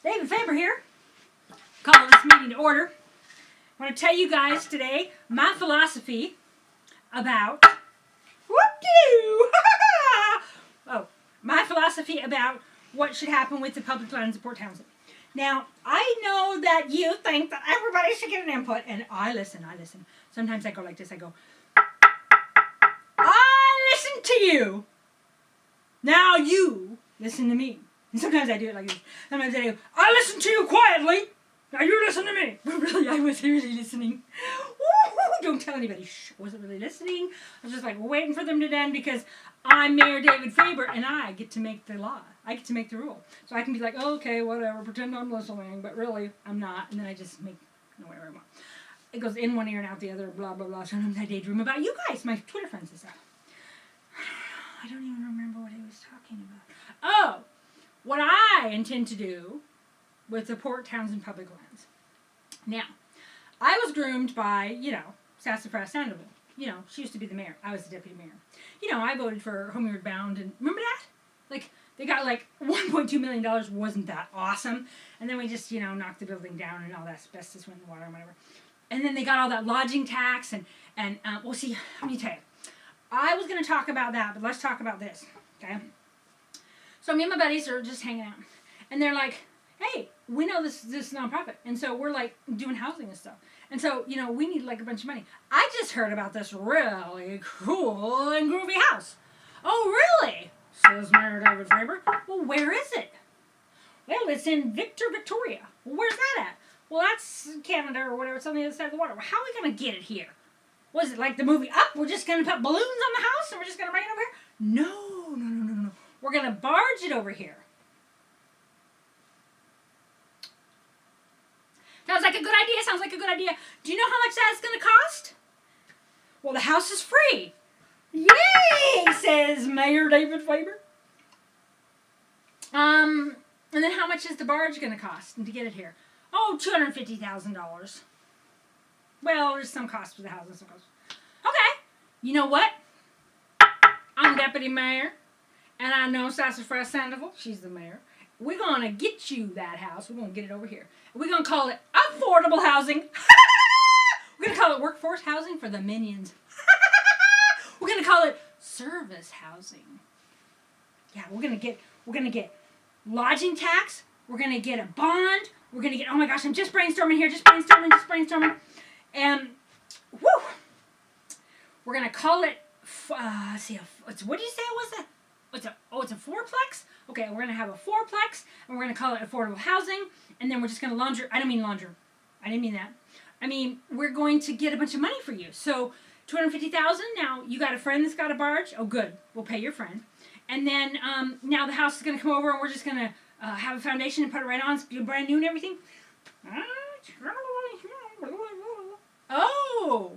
David Faber here. Calling this meeting to order. I want to tell you guys today my philosophy about my philosophy about what should happen with the public lands of Port Townsend. Now, I know that you think that everybody should get an input, and I listen. Sometimes I go like this. I go, I listen to you. Now you listen to me. And sometimes I do it like this. Sometimes I do, I listen to you quietly. Now you listen to me. But really, I was really listening. Woo-hoo. Don't tell anybody. Shh, I wasn't really listening. I was just like waiting for them to end because I'm Mayor David Faber and I get to make the law. I get to make the rule. So I can be like, oh, okay, whatever, pretend I'm listening, but really, I'm not. And then I just make whatever I want. It goes in one ear and out the other, blah, blah, blah. Sometimes I daydream about you guys, my Twitter friends and stuff. I don't even remember what I was talking about. Oh! What I intend to do with the Port Townsend public lands. Now, I was groomed by, Sassafras Sandoval. She used to be the mayor. I was the deputy mayor. I voted for Homeward Bound, and remember that? They got $1.2 million. Wasn't that awesome? And then we just, knocked the building down and all that asbestos went in the water and whatever. And then they got all that lodging tax and well, see, let me tell you. I was going to talk about that, but let's talk about this, okay? So me and my buddies are just hanging out, and they're like, hey, we know this nonprofit, and so we're doing housing and stuff. And so, we need a bunch of money. I just heard about this really cool and groovy house. Oh, really? Says Mayor David Faber. Well, where is it? Well, it's in Victoria. Well, where's that at? Well, that's Canada or whatever. It's on the other side of the water. Well, how are we going to get it here? Was it like the movie Up? We're just going to put balloons on the house and we're just going to bring it over here? No. We're going to barge it over here. Sounds like a good idea. Do you know how much that's going to cost? Well, the house is free. Yay, says Mayor David Faber. And then how much is the barge going to cost to get it here? Oh, $250,000. Well, there's some cost for the house and some cost. Okay. You know what? I'm deputy mayor. And I know Sassafras Sandoval. She's the mayor. We're going to get you that house. We're going to get it over here. We're going to call it affordable housing. We're going to call it workforce housing for the minions. We're going to call it service housing. Yeah, we're going to get lodging tax. We're going to get a bond. We're going to get, oh my gosh, I'm just brainstorming here. Just brainstorming. And, woo. We're going to call it, what did you say it was? It's a fourplex? Okay, we're going to have a fourplex, and we're going to call it affordable housing, and then we're just going to I didn't mean that. I mean, we're going to get a bunch of money for you. So, $250,000, now you got a friend that's got a barge? Oh, good. We'll pay your friend. And then, now the house is going to come over, and we're just going to have a foundation and put it right on. It's brand new and everything. Oh!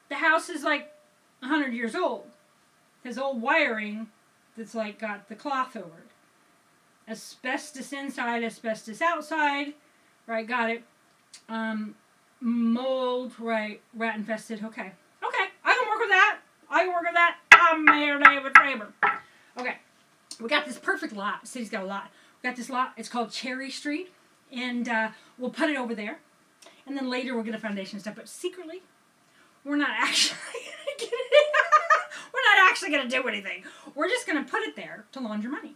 The house is 100 years old. Has old wiring that's got the cloth over it. Asbestos inside, asbestos outside. Right, got it. Mold, right, rat infested. Okay, I can work with that. I'm Mayor David Faber. Okay, we got this perfect lot. The city's got a lot. We got this lot. It's called Cherry Street, and we'll put it over there. And then later we'll get a foundation and stuff. But secretly, we're not actually going to get it. We're not actually going to do anything. We're just going to put it there to launder money.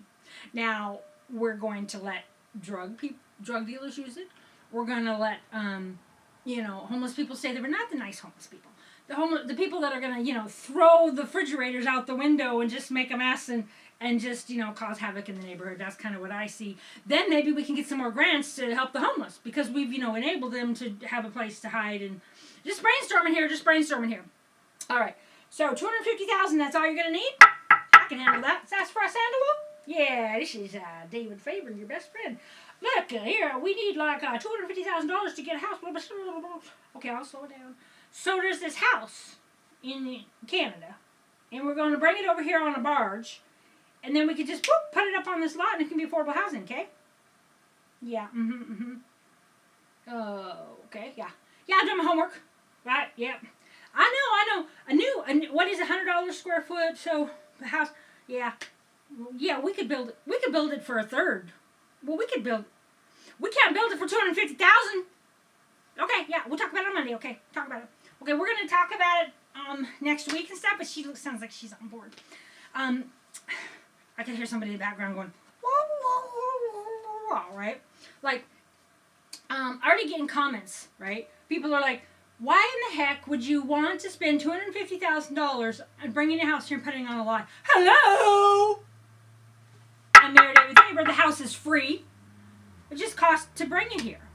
Now, we're going to let drug dealers use it. We're going to let, homeless people stay there, but not the nice homeless people. The people that are going to, throw the refrigerators out the window and just make a mess and just, cause havoc in the neighborhood. That's kind of what I see. Then maybe we can get some more grants to help the homeless because we've, enabled them to have a place to hide and just brainstorming here. All right. So, $250,000, that's all you're going to need? I can handle that. Sassafras Sandoval? Yeah, this is David Faber, your best friend. Look, here, we need $250,000 to get a house. Okay, I'll slow it down. So, there's this house in Canada, and we're going to bring it over here on a barge, and then we could just put it up on this lot, and it can be affordable housing, okay? Yeah, okay, yeah. Yeah, I've done my homework. Right, yeah. I know. What is $100 square foot? So the house, yeah, we could build it. We could build it for a third. Well, we could build. We can't build it for $250,000. Okay, yeah, we'll talk about it on Monday. Okay, talk about it. Okay, we're gonna talk about it next week and stuff. But sounds like she's on board. I can hear somebody in the background going, right? Like, already getting comments, right? People are like, why in the heck would you want to spend $250,000 and bringing a house here and putting it on a lot? Hello! I'm Mayor David Faber. The house is free. It just costs to bring it here.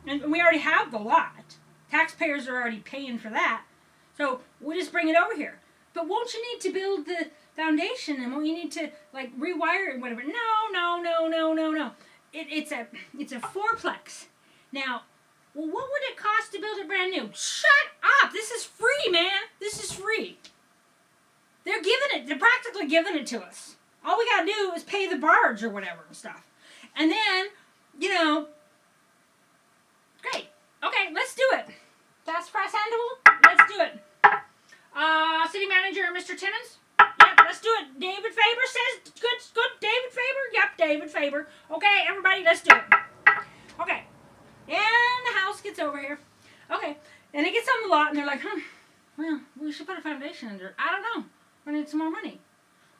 And we already have the lot. Taxpayers are already paying for that. So we'll just bring it over here. But won't you need to build the foundation and won't you need to like rewire it and whatever? No. It's a fourplex. Now, well, what would it cost to build it brand new? Shut up! This is free, man. This is free. They're practically giving it to us. All we gotta do is pay the barge or whatever and stuff. And then, great. Okay, let's do it. Fast press handle? Let's do it. City manager, Mr. Timmons? Yep, let's do it. David Faber says, good, David Faber? Yep, David Faber. Okay, everybody, let's do it. Okay. And the house gets over here. Okay. And it gets on the lot, and they're like, well, we should put a foundation under it. I don't know. We need some more money.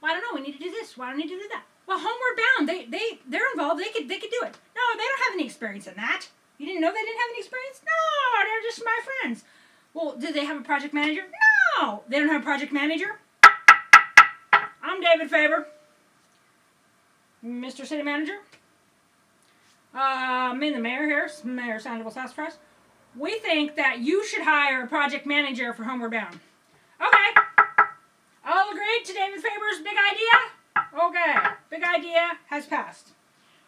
Well, I don't know. We need to do this. Why don't we need to do that? Well, Homeward Bound, they're involved. They could do it. No, they don't have any experience in that. You didn't know they didn't have any experience? No, they're just my friends. Well, do they have a project manager? No, they don't have a project manager. I'm David Faber, Mr. City Manager. Me and the mayor here, Mayor Sandoval Sassafras. We think that you should hire a project manager for Homeward Bound. Okay. All agreed to David Faber's big idea? Okay. Big idea has passed.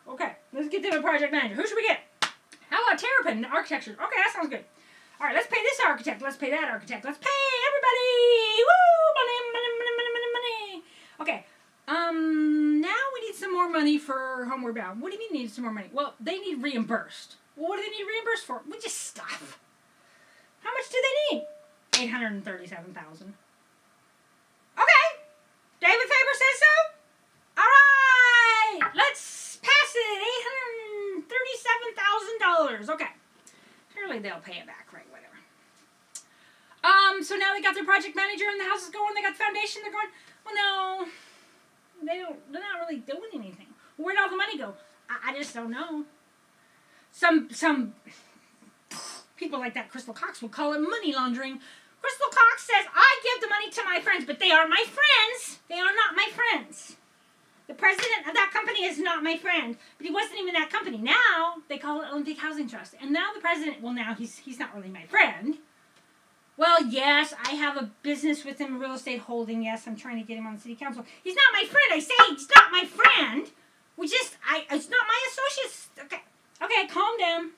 Okay. Let's get them a project manager. Who should we get? How about Terrapin Architecture? Okay, that sounds good. All right, let's pay this architect. Let's pay that architect. Let's pay everybody. Woo! Money. Okay. Now we need some more money for Homeward Bound. What do you mean need some more money? Well, they need reimbursed. Well, what do they need reimbursed for? We just stuff. How much do they need? $837,000. Okay. David Faber says so. All right. Let's pass it. $837,000. Okay. Surely they'll pay it back, right? Whatever. So now they got their project manager and the house is going. They got the foundation. They're going. Well, no. They're not really doing anything. Where'd all the money go? I just don't know. Some people like that Crystal Cox will call it money laundering. Crystal Cox says, I give the money to my friends, but they are my friends. They are not my friends. The president of that company is not my friend, but he wasn't even that company. Now they call it Olympic Housing Trust. And now the president, well, now he's not really my friend. Well, yes, I have a business with him, a real estate holding. Yes, I'm trying to get him on the city council. He's not my friend. I say he's not my friend. It's not my associates. Okay, calm down.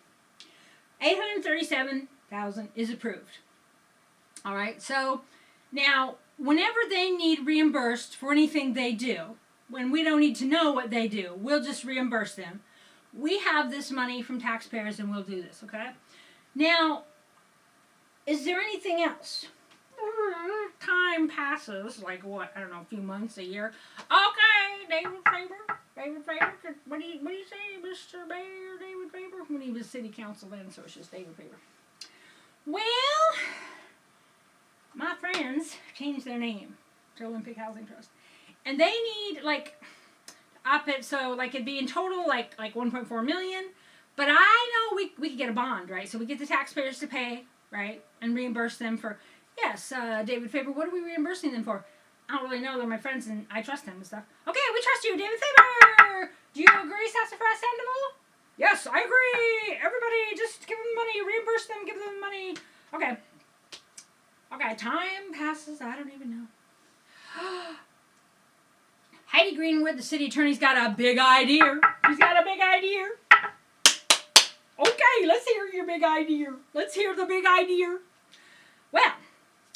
$837,000 is approved. All right, so now whenever they need reimbursed for anything they do, when we don't need to know what they do, we'll just reimburse them. We have this money from taxpayers and we'll do this, okay? Now, is there anything else? Time passes, like what, I don't know, a few months, a year. Okay, David Faber, what do you say, Mr. Mayor David Faber? When he was city council then, so it's just David Faber. Well, my friends changed their name to Olympic Housing Trust. And they need, like, up it, so, like, it'd be in total, like $1.4 million. But I know we could get a bond, right? So we get the taxpayers to pay, right? And reimburse them for, yes, David Faber, what are we reimbursing them for? I don't really know. They're my friends, and I trust them and stuff. Okay, we trust you, David Faber! Do you agree, Sassafras Sandoval? Yes, I agree! Everybody, just give them money, reimburse them, give them money. Okay. Okay, time passes, I don't even know. Heidi Greenwood, the city attorney's got a big idea. He's got a big idea. Okay, let's hear your big idea. Let's hear the big idea. Well,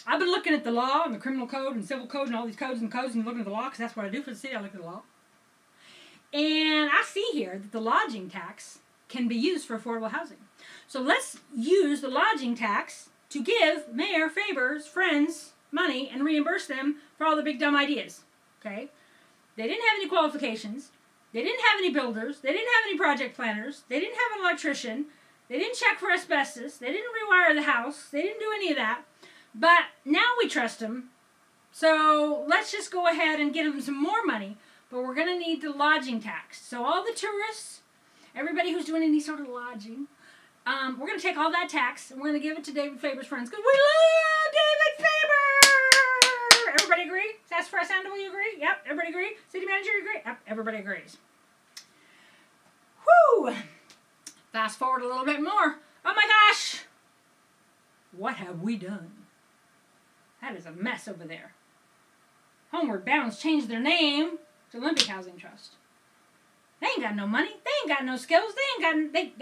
I've been looking at the law and the criminal code and civil code and all these codes and looking at the law because that's what I do for the city. I look at the law. And I see here that the lodging tax can be used for affordable housing. So let's use the lodging tax to give Mayor Faber's friends money and reimburse them for all the big dumb ideas. Okay? They didn't have any qualifications. They didn't have any builders. They didn't have any project planners. They didn't have an electrician. They didn't check for asbestos. They didn't rewire the house. They didn't do any of that. But now we trust them. So let's just go ahead and get them some more money. But we're going to need the lodging tax. So all the tourists, everybody who's doing any sort of lodging, we're going to take all that tax and we're going to give it to David Faber's friends because we love David Faber! Everybody agree? That's for Sandoval, you agree? Yep, everybody agree? City manager, you agree? Yep, everybody agrees. Whew! Fast forward a little bit more. Oh my gosh! What have we done? That is a mess over there. Homeward Bound's changed their name to Olympic Housing Trust. They ain't got no money. They ain't got no skills. They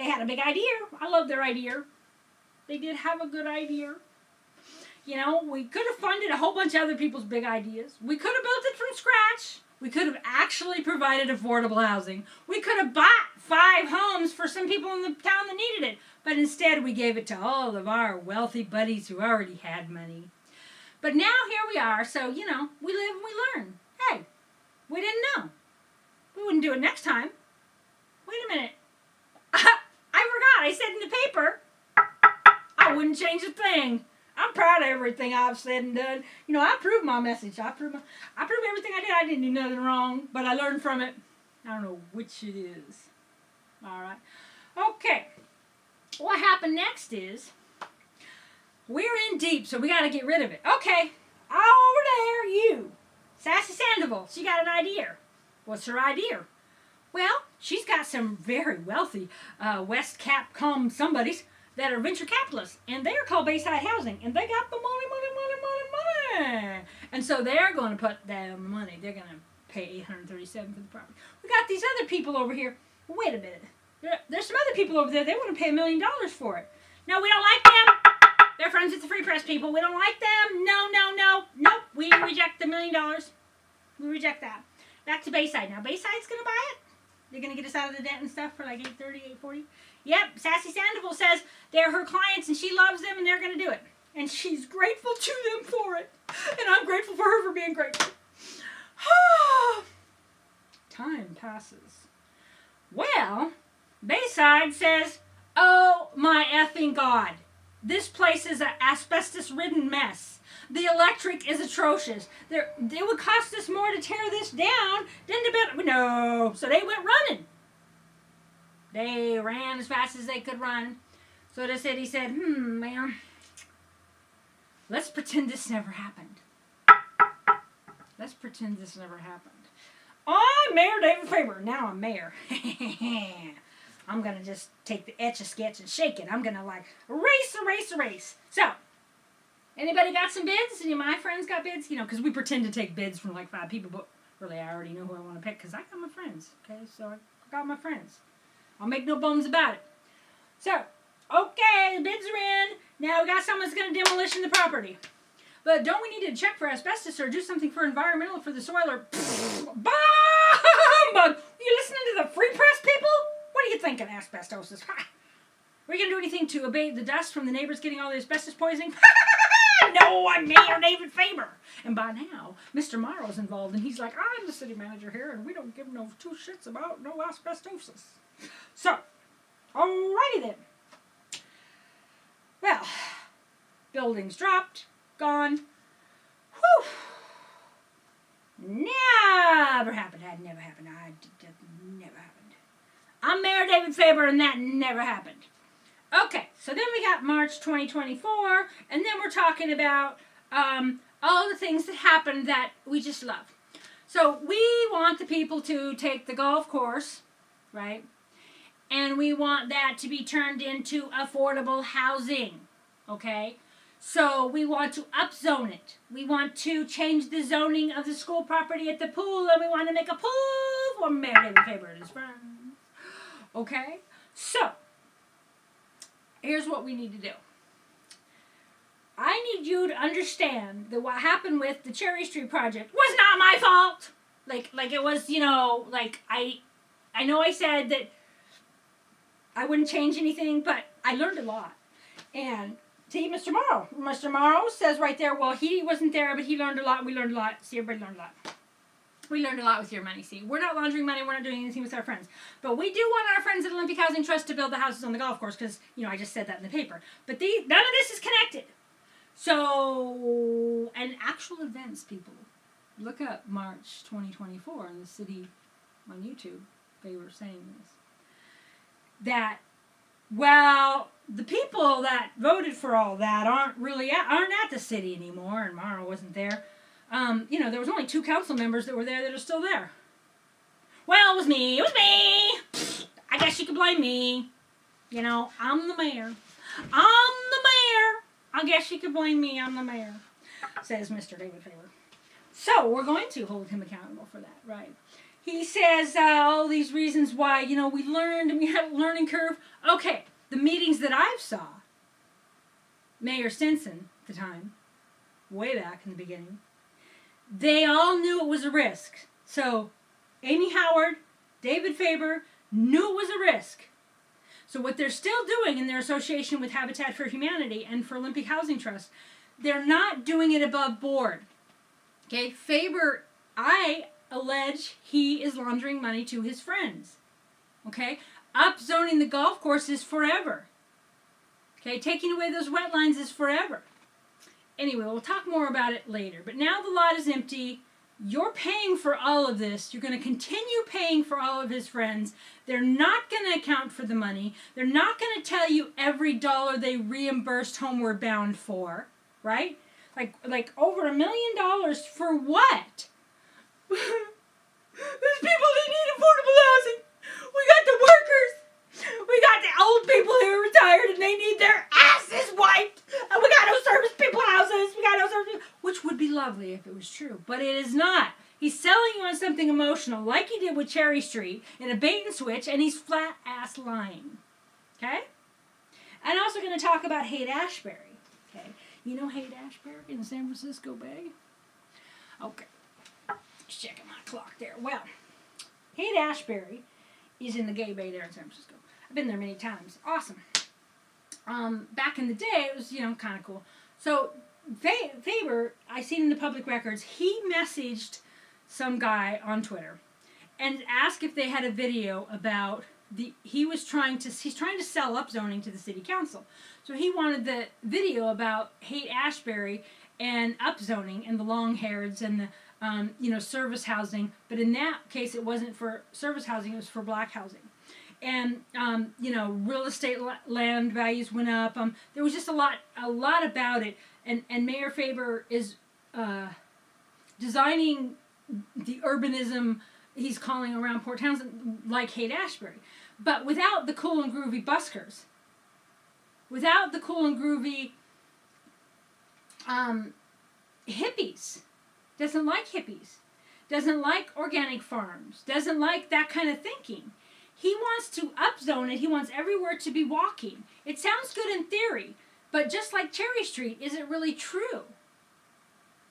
had a big idea. I love their idea. They did have a good idea. You know, we could have funded a whole bunch of other people's big ideas. We could have built it from scratch. We could have actually provided affordable housing. We could have bought 5 homes for some people in the town that needed it. But instead, we gave it to all of our wealthy buddies who already had money. But now here we are, so, you know, we live and we learn. Hey, we didn't know. We wouldn't do it next time. Wait a minute. I forgot. I said in the paper, I wouldn't change a thing. I'm proud of everything I've said and done. You know, I proved my message. I proved everything I did. I didn't do nothing wrong, but I learned from it. I don't know which it is. All right. Okay. What happened next is we're in deep, so we got to get rid of it. Okay. Over there, you. Sassy Sandoval. She got an idea. What's her idea? Well, she's got some very wealthy West Capcom somebodies that are venture capitalists, and they're called Bayside Housing, and they got the money. And so they're going to put down the money. They're going to pay $837 for the property. We got these other people over here. Wait a minute. There's some other people over there. They want to pay $1 million for it. No, we don't like them. They're friends with the Free Press people. We don't like them. No. Nope. We reject the $1 million. We reject that. Back to Bayside. Now, Bayside's going to buy it. They're going to get us out of the debt and stuff for like $830, $840. Yep, Sassy Sandoval says they're her clients and she loves them and they're going to do it. And she's grateful to them for it. And I'm grateful for her for being grateful. Time passes. Well, Bayside says, oh my effing God. This place is an asbestos-ridden mess. The electric is atrocious. It would cost us more to tear this down than to build. No. So they went running. They ran as fast as they could run. So the city said, man, let's pretend this never happened. Let's pretend this never happened. I'm Mayor David Faber. Now I'm mayor. I'm going to just take the Etch-a-Sketch and shake it. I'm going to like erase. So, anybody got some bids? Any of my friends got bids? You know, because we pretend to take bids from like 5 people, but really I already know who I want to pick because I got my friends. Okay, so I got my friends. I'll make no bones about it. So, okay, the bids are in. Now we got someone that's going to demolition the property. But don't we need to check for asbestos or do something for environmental for the soil or... Bombug! You listening to the Free Press people? What do you think of asbestosis? Are we going to do anything to abate the dust from the neighbors getting all the asbestos poisoning? No, I'm Mayor David Faber. And by now, Mr. Morrow's involved, and he's like, I'm the city manager here, and we don't give no 2 shits about no asbestosis. So, alrighty then. Well, buildings dropped, gone. Whew. Never happened. That never happened. That never happened. I'm Mayor David Faber, and that never happened. Okay, so then we got March 2024, and then we're talking about all the things that happened that we just love. So we want the people to take the golf course, right? And we want that to be turned into affordable housing, okay? So we want to upzone it. We want to change the zoning of the school property at the pool, and we want to make a pool for Mayor David Faber and his friends. Okay? So, here's what we need to do. I need you to understand that what happened with the Cherry Street project was not my fault. Like it was, you know, like I know I said that I wouldn't change anything, but I learned a lot. And see, Mr. Morrow. Mr. Morrow says right there, well, he wasn't there, but he learned a lot, and we learned a lot. See, everybody learned a lot. We learned a lot with your money, see. We're not laundering money. We're not doing anything with our friends. But we do want our friends at Olympic Housing Trust to build the houses on the golf course because, I just said that in the paper. But none of this is connected. So, and actual events, people. Look up March 2024 in the city on YouTube. They were saying this. That, well, the people that voted for all that aren't at the city anymore, and Mara wasn't there. There was only 2 council members that were there that are still there. Well, it was me. I guess you could blame me. I'm the mayor. I guess you could blame me. I'm the mayor, says Mr. David Faber. So we're going to hold him accountable for that, right? He says all these reasons why, we learned and we had a learning curve. Okay, the meetings that I've saw, Mayor Stinson at the time, way back in the beginning, they all knew it was a risk. So Amy Howard, David Faber knew it was a risk. So what they're still doing in their association with Habitat for Humanity and for Olympic Housing Trust, they're not doing it above board. Okay, Faber, I allege he is laundering money to his friends. Okay, upzoning the golf course is forever. Okay, taking away those wetlands is forever. Anyway, we'll talk more about it later. But now the lot is empty. You're paying for all of this. You're going to continue paying for all of his friends. They're not going to account for the money. They're not going to tell you every dollar they reimbursed Homeward Bound for, right? Like over $1 million for what? There's people that need affordable housing. We got the workers. We got the old people who are retired and they need their asses wiped. And we got no service people houses. We got no service people, which would be lovely if it was true, but it is not. He's selling you on something emotional, like he did with Cherry Street, in a bait and switch, and he's flat ass lying. Okay? I'm also going to talk about Haight-Ashbury. Okay? You know Haight-Ashbury in the San Francisco Bay? Okay. Just checking my clock there. Well, Haight-Ashbury is in the gay bay there in San Francisco. I've been there many times. Awesome. Back in the day, it was, kind of cool. So, Faber, I seen in the public records, he messaged some guy on Twitter and asked if they had a video about he's trying to sell upzoning to the city council. So he wanted the video about Haight-Ashbury and upzoning and the long-haireds and the service housing. But in that case, it wasn't for service housing, it was for black housing. And, real estate land values went up. There was just a lot about it. And Mayor Faber is designing the urbanism he's calling around Port Townsend like Haight-Ashbury. But without the cool and groovy buskers. Without the cool and groovy hippies. Doesn't like hippies. Doesn't like organic farms. Doesn't like that kind of thinking. He wants to upzone it. He wants everywhere to be walking. It sounds good in theory, but just like Cherry Street, is it really true?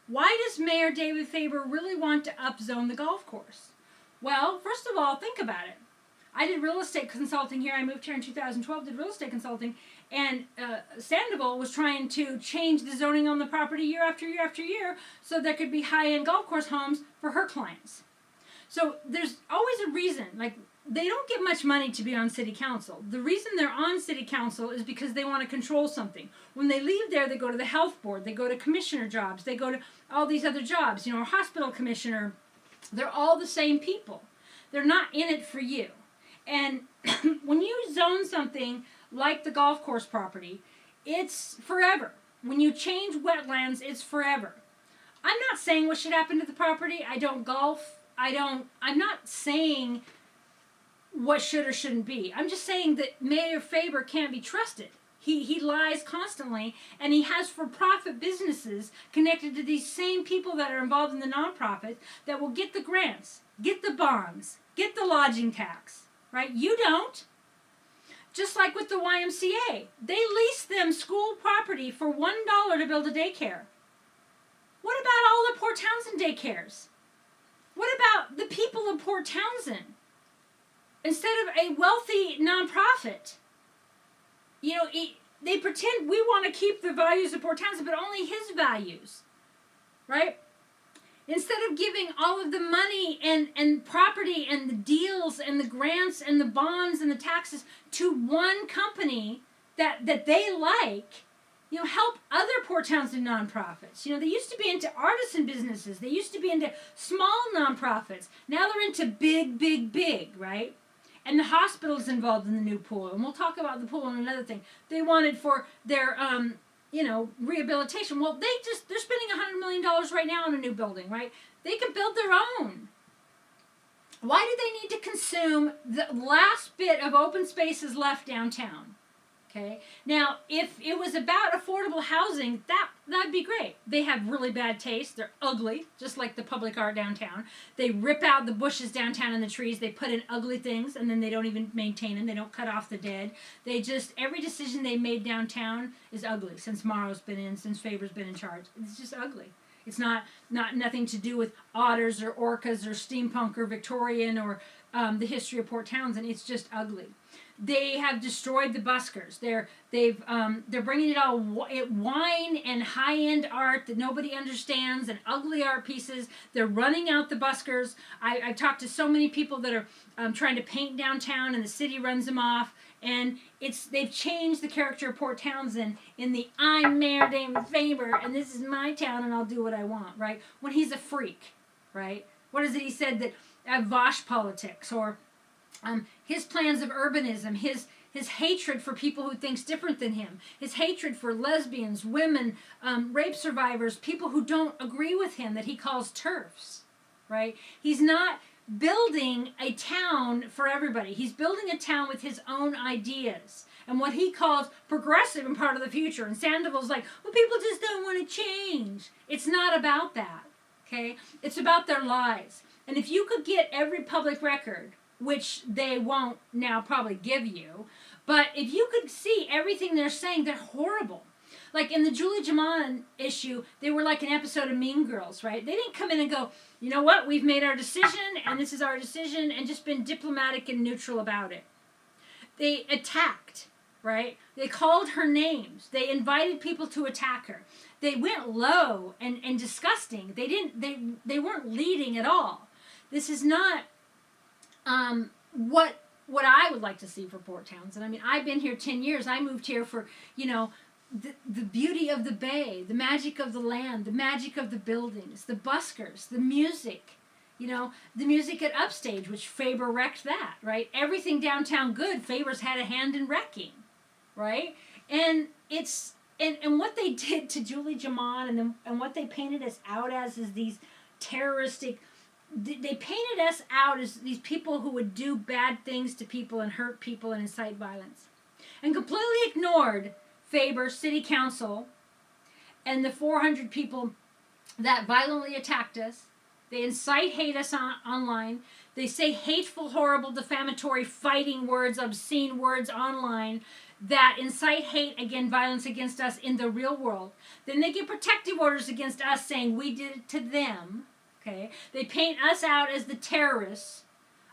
Why does Mayor David Faber really want to upzone the golf course? Well, first of all, think about it. I did real estate consulting here. I moved here in 2012, did real estate consulting, and Sandoval was trying to change the zoning on the property year after year after year so there could be high-end golf course homes for her clients. So there's always a reason. They don't get much money to be on city council. The reason they're on city council is because they want to control something. When they leave there, they go to the health board, they go to commissioner jobs, they go to all these other jobs, hospital commissioner. They're all the same people. They're not in it for you. And when you zone something like the golf course property, it's forever. When you change wetlands, it's forever. I'm not saying what should happen to the property. I don't golf. I'm not saying what should or shouldn't be. I'm just saying that Mayor Faber can't be trusted. He lies constantly, and he has for-profit businesses connected to these same people that are involved in the nonprofit that will get the grants, get the bonds, get the lodging tax, right? You don't. Just like with the YMCA. They lease them school property for $1 to build a daycare. What about all the Port Townsend daycares? What about the people of Port Townsend? Instead of a wealthy nonprofit, they pretend we want to keep the values of Port Townsend, but only his values, right? Instead of giving all of the money and property and the deals and the grants and the bonds and the taxes to one company that they like, help other Port Townsend nonprofits. They used to be into artisan businesses. They used to be into small nonprofits. Now they're into big, big, big, right? And the hospital's involved in the new pool. And we'll talk about the pool on another thing. They wanted for their, rehabilitation. Well, they're spending $100 million right now on a new building, right? They can build their own. Why do they need to consume the last bit of open spaces left downtown? Okay. Now, if it was about affordable housing, that'd be great. They have really bad taste. They're ugly, just like the public art downtown. They rip out the bushes downtown and the trees. They put in ugly things, and then they don't even maintain them. They don't cut off the dead. Every decision they made downtown is ugly since Morrow's been in, since Faber's been in charge. It's just ugly. It's not nothing to do with otters or orcas or steampunk or Victorian or the history of Port Townsend. It's just ugly. They have destroyed the buskers. They're bringing it all wine and high-end art that nobody understands and ugly art pieces. They're running out the buskers. I've talked to so many people that are trying to paint downtown, and the city runs them off. And they've changed the character of Port Townsend in the I'm Mayor David Faber, and this is my town, and I'll do what I want, right? When he's a freak, right? What is it he said that Vosh politics or his plans of urbanism, his hatred for people who thinks different than him, his hatred for lesbians, women, rape survivors, people who don't agree with him that he calls TERFs, right? He's not building a town for everybody. He's building a town with his own ideas and what he calls progressive and part of the future. And Sandoval's like, well, people just don't want to change. It's not about that, okay? It's about their lives. And if you could get every public record, which they won't now probably give you, but if you could see everything they're saying, they're horrible. Like in the Julie Jaman issue, they were like an episode of Mean Girls, right? They didn't come in and go, you know what, we've made our decision, and this is our decision, and just been diplomatic and neutral about it. They attacked, right? They called her names. They invited people to attack her. They went low and disgusting. They weren't leading at all. This is not what I would like to see for Port Townsend. I mean, I've been here 10 years. I moved here for, the beauty of the bay, the magic of the land, the magic of the buildings, the buskers, the music, the music at Upstage, which Faber wrecked that, right? Everything downtown good, Faber's had a hand in wrecking, right? And and what they did to Julie Jaman and what they painted us out as is these terroristic. They painted us out as these people who would do bad things to people and hurt people and incite violence. And completely ignored Faber City Council and the 400 people that violently attacked us. They incite hate us online. They say hateful, horrible, defamatory, fighting words, obscene words online that incite hate, again, violence against us in the real world. Then they give protective orders against us saying we did it to them. Okay. They paint us out as the terrorists.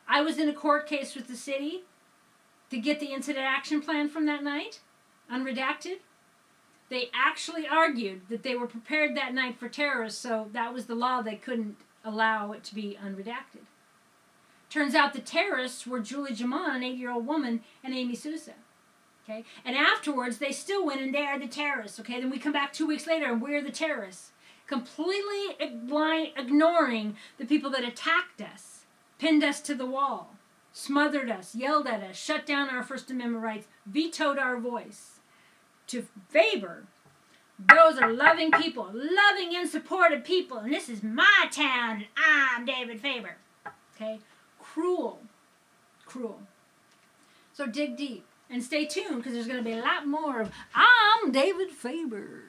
I was in a court case with the city to get the incident action plan from that night, unredacted. They actually argued that they were prepared that night for terrorists, so that was the law. They couldn't allow it to be unredacted. Turns out the terrorists were Julie Jaman, an 8-year-old woman, and Amy Sousa. Okay. And afterwards, they still went and they're the terrorists. Okay. Then we come back 2 weeks later and we're the terrorists. Completely ignoring the people that attacked us, pinned us to the wall, smothered us, yelled at us, shut down our First Amendment rights, vetoed our voice. To Faber, those are loving people, loving and supportive people, and this is my town, and I'm David Faber. Okay? Cruel. So dig deep and stay tuned because there's going to be a lot more of I'm David Faber.